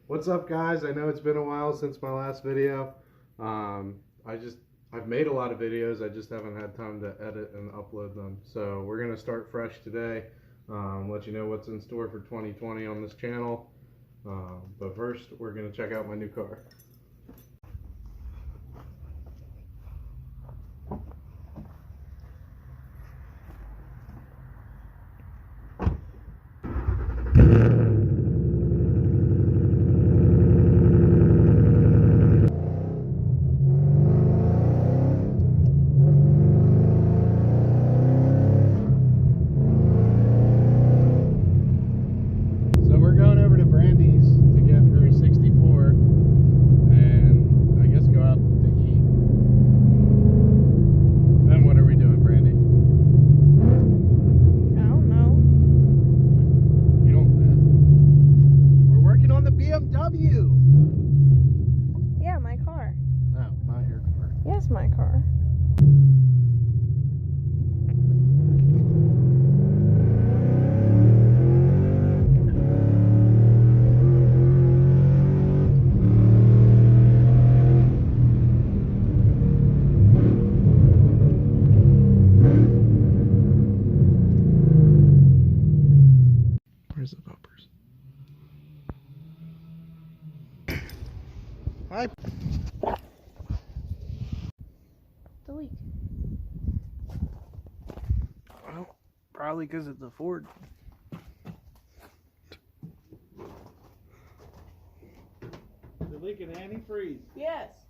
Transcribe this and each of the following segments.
What's up, guys? I know it's been a while since my last video. I've made a lot of videos, I just haven't had time to edit and upload them. So we're gonna start fresh today. Let you know what's in store for 2020 on this channel. But first, we're gonna check out my new car. Yeah, my car. No, not your car. Yes, my car. Where's the bumpers? Hi. Delete. Well, probably because it's a Ford. You're leaking antifreeze. Yes.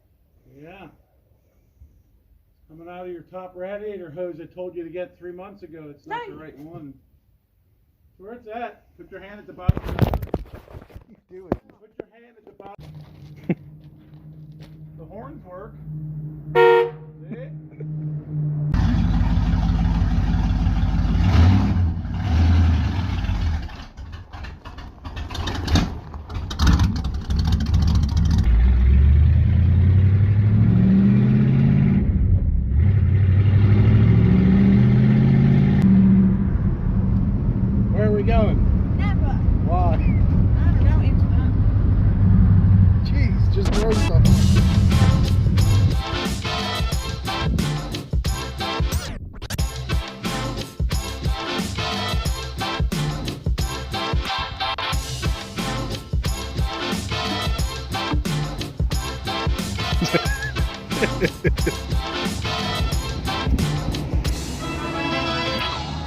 Yeah. Coming out of your top radiator hose I told you to get 3 months ago. It's not the right one. So where it's at, put your hand at the bottom. Do Put your hand at the bottom. The horns work. See? Where are we going? Never. Why? I don't know. It's Jeez, just throw stuff.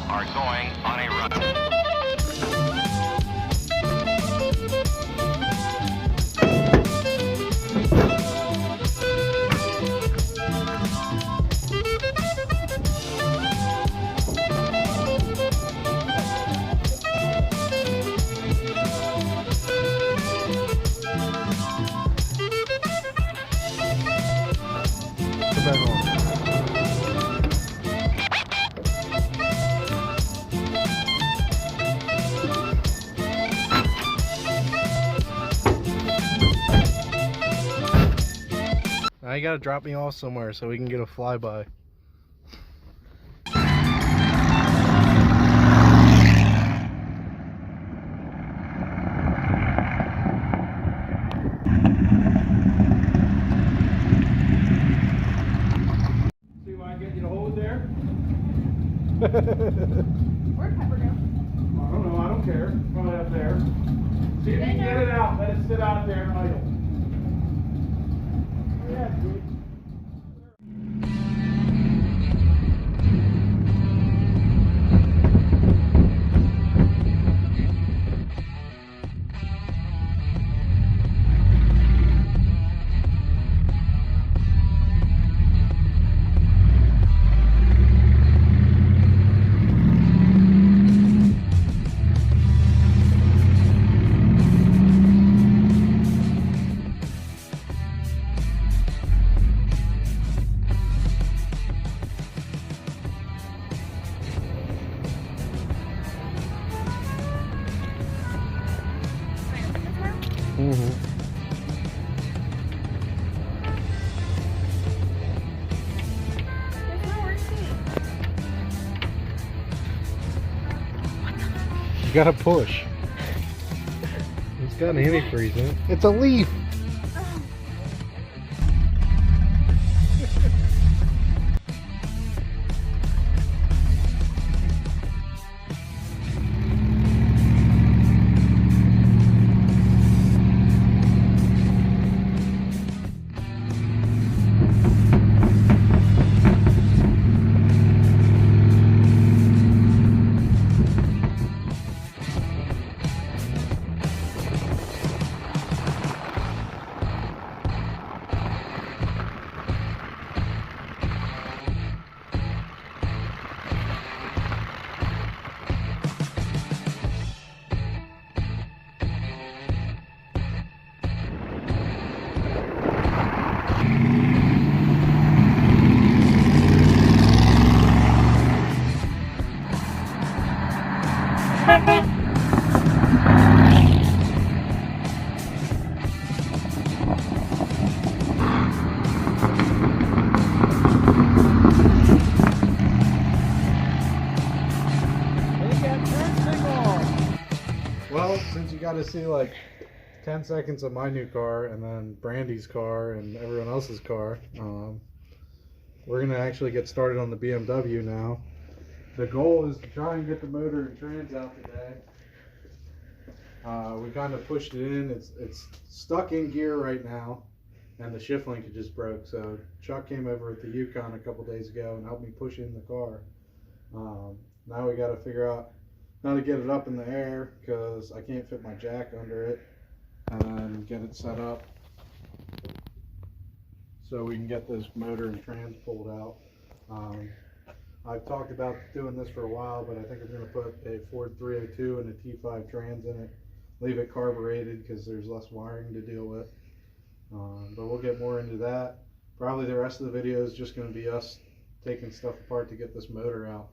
Are going on a run. Put back on. Now you gotta drop me off somewhere so we can get a flyby. See why I get you to hold it there? Where'd Pepper go? I don't know, I don't care. Probably up there. See if you can get it out. Let it sit out there idle. Yeah, good. Mm-hmm. There's no receipt. You gotta push. It's got antifreeze in it. It's a leaf. Well, since you got to see like 10 seconds of my new car and then Brandy's car and everyone else's car, we're going to actually get started on the BMW now. The goal is to try and get the motor and trans out today. We kind of pushed it in. It's stuck in gear right now, and the shift link just broke. So Chuck came over at the Yukon a couple days ago and helped me push in the car. Now we got to figure out how to get it up in the air because I can't fit my jack under it, and get it set up so we can get this motor and trans pulled out. I've talked about doing this for a while, but I think I'm going to put a Ford 302 and a T5 trans in it, leave it carbureted because there's less wiring to deal with. But we'll get more into that. Probably the rest of the video is just going to be us taking stuff apart to get this motor out.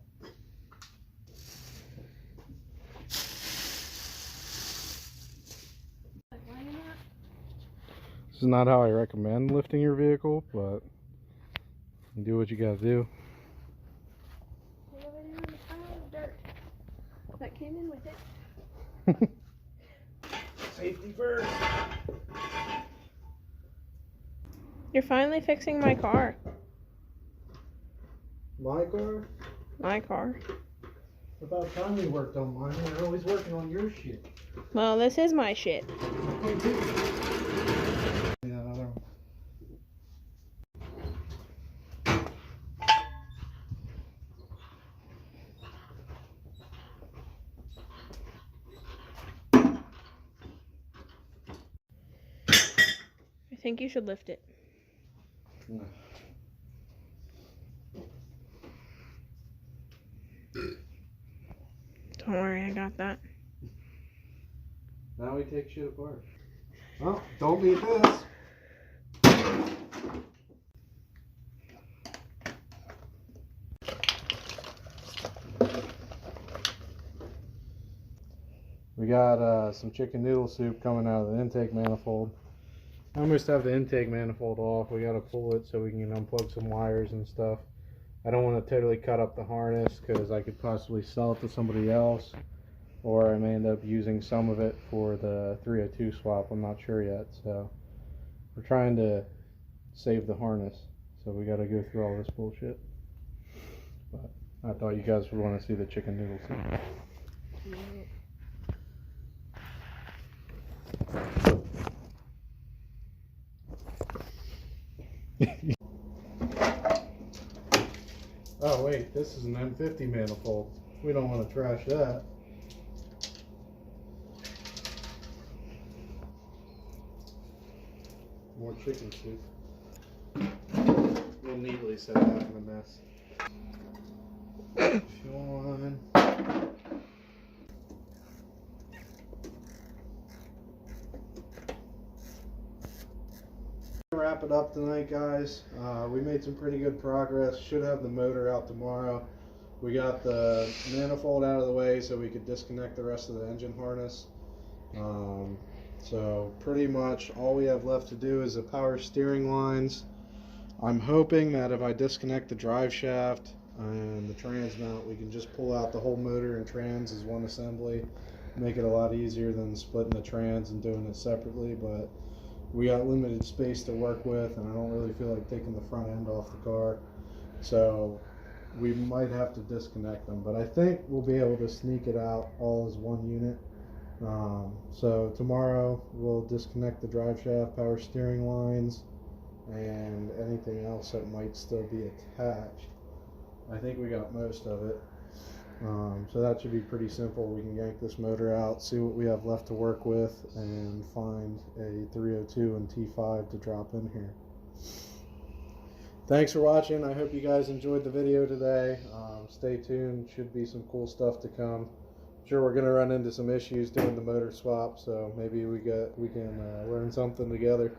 This is not how I recommend lifting your vehicle, but you do what you gotta do. Dirt that came in with it. Safety first. You're finally fixing my car. My car? My car. About time we worked on mine. We're always working on your shit. Well, this is my shit. Yeah, another one. I think you should lift it. Yeah. Don't worry, I got that. Now we take shit apart. Well, don't need this. We got some chicken noodle soup coming out of the intake manifold. I almost have the intake manifold off. We got to pull it so we can unplug some wires and stuff. I don't want to totally cut up the harness because I could possibly sell it to somebody else, or I may end up using some of it for the 302 swap. I'm not sure yet. So we're trying to save the harness, so we got to go through all this bullshit. But I thought you guys would want to see the chicken noodle soup. Oh wait, this is an M50 manifold. We don't want to trash that. More chicken soup. We'll neatly set that in a mess. Sean. Wrap it up tonight, guys. We made some pretty good progress. Should have the motor out tomorrow. We got the manifold out of the way so we could disconnect the rest of the engine harness. So pretty much all we have left to do is the power steering lines. I'm hoping that if I disconnect the drive shaft and the trans mount, we can just pull out the whole motor and trans as one assembly, make it a lot easier than splitting the trans and doing it separately, but we got limited space to work with, and I don't really feel like taking the front end off the car, so we might have to disconnect them, but I think we'll be able to sneak it out all as one unit. So tomorrow we'll disconnect the drive shaft, power steering lines, and anything else that might still be attached. I think we got most of it. So that should be pretty simple. We can yank this motor out, see what we have left to work with, and find a 302 and T5 to drop in here. Thanks for watching. I hope you guys enjoyed the video today. Stay tuned. Should be some cool stuff to come. I'm sure we're going to run into some issues doing the motor swap, so maybe we can learn something together.